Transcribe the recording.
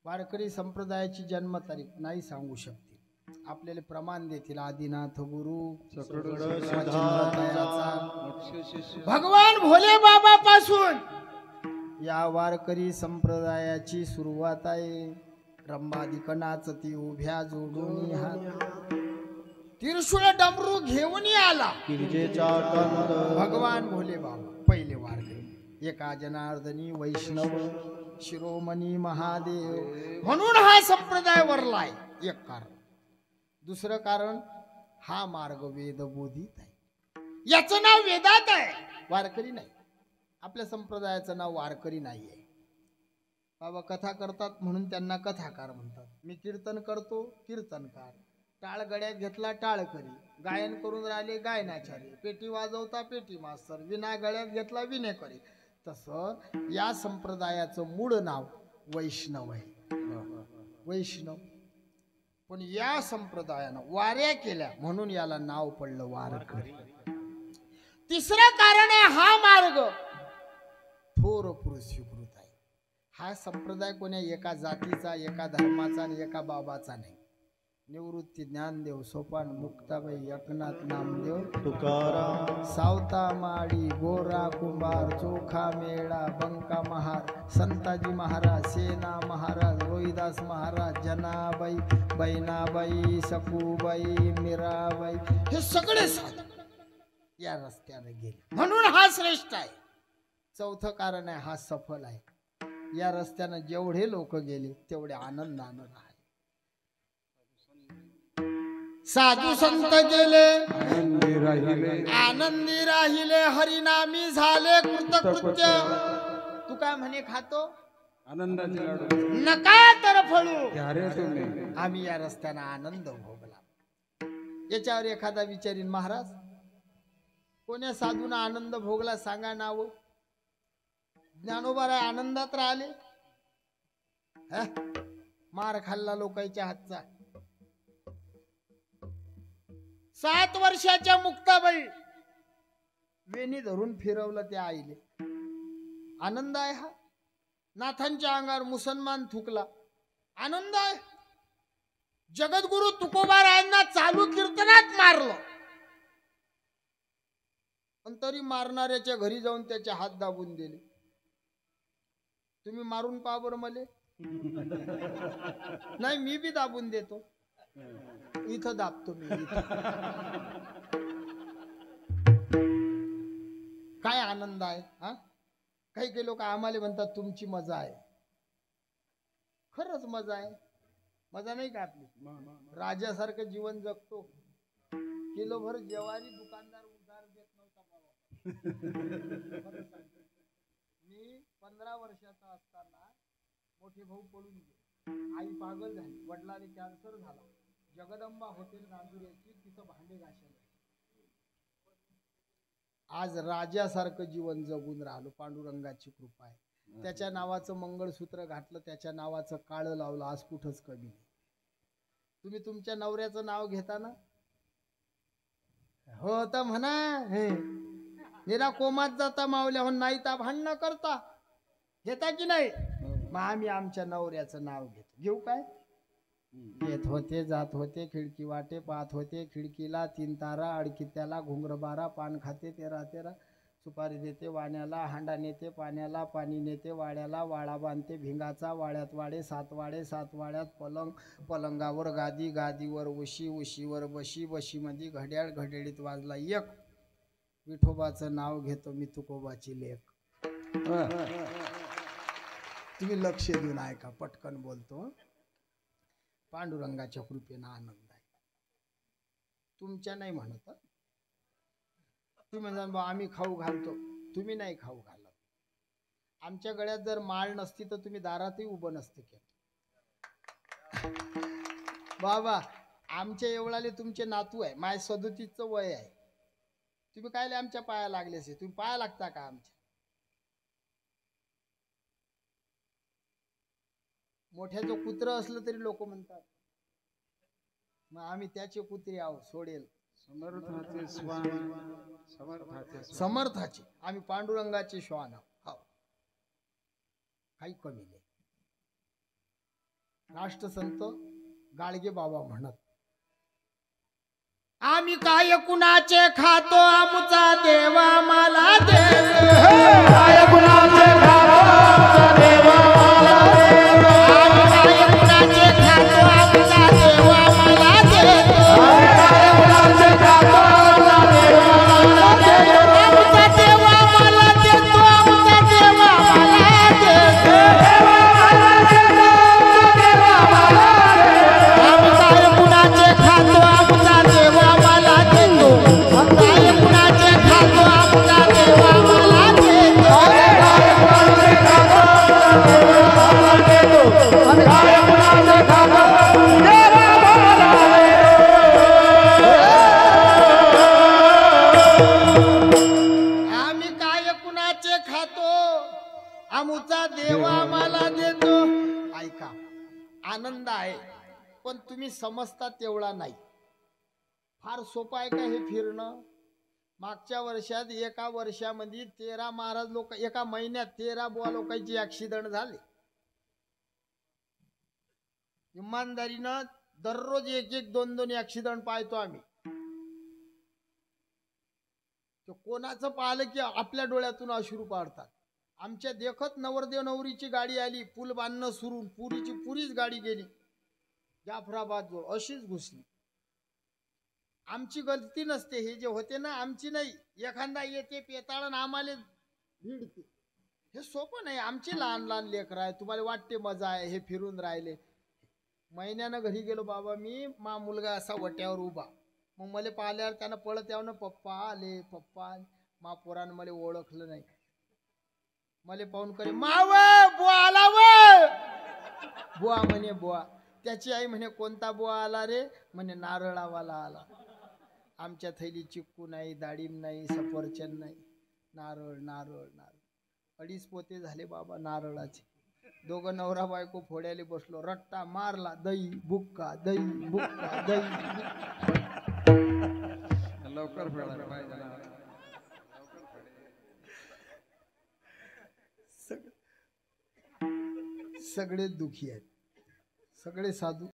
वारकरी संप्रदायाची जन्मतारीख नाही सांगू शकतील, आपल्याला प्रमाण देतील आदिनाथ गुरु भगवान भोले बाबा पासून या वारकरी संप्रदायाची सुरुवात आहे। रंबादिक नाचती उभ्या जोडून हात, त्रिशूळ डमरू घेऊन आला भगवान भोले बाबा पहिले वारकरी। एका जनार्दनी वैष्णव शिरोमणी महादेव म्हणून हा संप्रदाय वरलाय, एक कारण। दुसरं कारण, हा मार्ग वेदबोधित आहे, याचं नाव वेदात आहे, वारकरी नाही। आपल्या संप्रदायाचं नाव वारकरी नाही आहे। बाबा कथा करतात म्हणून त्यांना कथाकार म्हणतात। मी कीर्तन करतो, कीर्तनकार। टाळ गड्यात घेतला टाळकरी, गायन करून राहिले गायनाचार्य, पेटी वाजवता पेटी मास्तर, विना गळ्यात घेतला विनेकरी। तसं या संप्रदायाचं मूळ नाव वैष्णव आहे, वैष्णव। पण या संप्रदायानं वाऱ्या केल्या म्हणून याला नाव पडलं वारकरी। तिसरं कारण आहे, हा मार्ग थोर पुरुष स्वीकृत आहे। हा संप्रदाय कोण्या एका जातीचा, एका धर्माचा आणि एका बाबाचा नाही। निवृत्ती ज्ञानदेव, सोपान मुक्ताबाई, एकनाथ नामदेव, तुकाराम, सावता माडी, गोरा कुंभार, चोखा मेळा, बंका महार, संताजी महाराज, सेना महाराज, रोहिदास महाराज, जनाबाई, बैनाबाई, सकूबाई, मीराबाई, हे सगळे साधू या रस्त्याने गेले म्हणून हा श्रेष्ठ आहे। चौथं कारण आहे, हा सफल आहे। या रस्त्याने जेवढे लोक गेले तेवढे आनंदानं राहिले। साधू संत गेले आनंदी राहिले, हरिनामी झाले कृतकृत्य। तू काय म्हणे खातो आनंदाचे लाडू, नका तर फळू। आम्ही या रस्त्याने आनंद भोगला। याच्यावर एखादा विचारीन, महाराज कोण्या साधूना आनंद भोगला सांगा नाव। ज्ञानोबा राय आनंदात राहिले, मार खाल्ला लोकांच्या हातचा। 7 वर्षाच्या मुक्ताबाई वेणी धरून फिरवलं त्या आईले, आनंद आहे हा। नाथांच्या अंगावर मुसलमान थुकला, आनंद आहे। जगद्गुरु तुकोबारायांना चालू कीर्तनात मारलं, पण तरी मारणाऱ्याच्या घरी जाऊन त्याचे हात दाबून दिले। तुम्ही मारून पहा बरं मले। नाही मी बी दाबून देतो, इथं दाबतो मी इथं। काय आनंद आहे हा। काही काही लोक आम्हाला म्हणतात तुमची मजा आहे, खरंच मजा आहे। मजा नाही का आपली? राजासारखं जीवन जगतो, किलोभर जेवारी दुकानदार उधार देत नव्हता बाबा। मी 15 वर्षाचा असताना मोठे भाऊ पळून गेले, आई पागल झाली, वडिलांनी कॅन्सर झाला। जगदंबा हॉटेल नांदुऱ्याची, तिथं भांडे घासायला। आज राजासारखं जीवन जगून राहिलो, पांडुरंगाची कृपा आहे। त्याच्या नावाचं मंगळसूत्र घातलं, त्याच्या नावाचं काळं लावलं, आज कुठंच कमी नाही। तुम्ही तुमच्या नवऱ्याचं नाव घेता ना, हो तर म्हणा, निरा कोमात जाता मावल्याहून, नाही तर भांडणं करता, घेता की नाही? मग आम्ही आमच्या नवऱ्याचं नाव घेतो, घेऊ काय? येत होते जात होते, खिडकी वाटे पाहत होते, खिडकीला 3 तारा, अडकी त्याला घुंगर 12, पान खाते 13, सुपारी देते वाण्याला, हांडा नेते पाण्याला, पाणी नेते वाड्याला, वाळा बांधते भिंगाचा, वाड्यात वाडे 7 वाडे, 7 वाड्यात पलंग, पलंगावर गादी, गादीवर उशी, उशीवर बशी, बशीमध्ये घड्याळ, घड्याळीत वाजला 1। विठोबाचं नाव घेतो मी, तुकोबाची लेक। तुम्ही लक्ष देऊन ऐका, पटकन बोलतो। पांडुरंगाच्या कृपेनं आनंद आहे, तुमच्या नाही म्हणत। तुम्ही म्हणता आम्ही खाऊ घालतो, तुम्ही नाही खाऊ घालत। आमच्या गळ्यात जर माळ नसती तर तुम्ही दारातही उभं नसते केलं। बाबा आमच्या एवढाले तुमचे नातू आहे, माझ्या 37चं वय आहे, तुम्ही कायले आमच्या पाया लागले असे? तुम्ही पाया लागता का आमच्या? मोठ्याचं कुत्र असलं तरी लोक म्हणतात, मग आम्ही त्याचे कुत्रे आहो, सोडेल। समर्थाचे स्वान, समर्थाचे आम्ही पांडुरंगाचे श्वान आहो, काही कमी नाही। राष्ट्रसंत गाडगे बाबा म्हणत, आम्ही काय कुणाचे खातो आमचा देवा मला देतो, काय कुणाचे खातो आमचा देवा मला देतो, आम्ही काय कुणाचे खातो आमचा देवा मला देतो, काय कुणाचे खातो आमचा देवा मला देतो, आमचा देवा मला देतो, आमचा देवा मला देतो, आम्ही काय कुणाचे खातो आमचा देवा मला देतो, काय कुणाचे खातो आमचा देवा मला देतो, आम्ही काय कुणाचे खातो आमचा देवा मला देतो. ऐका, आनंद आहे पण तुम्ही समजता तेवढा नाही. फार सोपं आहे का हे फिरणं? मागच्या वर्षात एका वर्षामध्ये 13 महाराज लोक, एका महिन्यात 13 बुवा लोकांची ऍक्सिडेंट झाले. इमानदारीनं दररोज 1-1, 2-2 ऍक्सिडेंट पाहतो आम्ही. तो कोणाचं पाहिलं की आपल्या डोळ्यातून अश्रू पाडतात. आमच्या देखत नवरदेव नवरीची गाडी आली, पूल बांधणं सुरून पुरीची पुरीच गाडी गेली जाफराबाद जो, अशीच घुसली. आमची गलती नसते, हे जे होते ना आमची नाही. एखादा येते पेताळन आम्हाला भिडते, हे सोपं नाही. आमची लहान लहान लेकरं आहे, तुम्हाला वाटते मजा आहे हे फिरून राहिले. महिन्यानं घरी गेलो बाबा मी, मा मुलगा असा वट्यावर उभा, मग मला पाहिल्यावर त्यानं पळत यावं ना, पप्पा आले पप्पा आले. मा पोरानं मला ओळखलं नाही, मला पाहून करे माव बुवा आला व, बुवा म्हणे बुवा. त्याची आई म्हणे कोणता बुवा आला रे? म्हणे नारळावाला आला. आमच्या थैली चिक्कू नाही, डाळिंब नाही, सफरचंद नाही, नारळ नारळ नारळ. 2.5 पोते झाले बाबा नारळाचे. दोघं नवरा बायको फोड्याले बसलो, रट्टा मारला, दही बुक्का दही बुक्का दही. लवकर फेडायला पाहिजे ना. सगळे दुखी आहेत, सगळे साधू.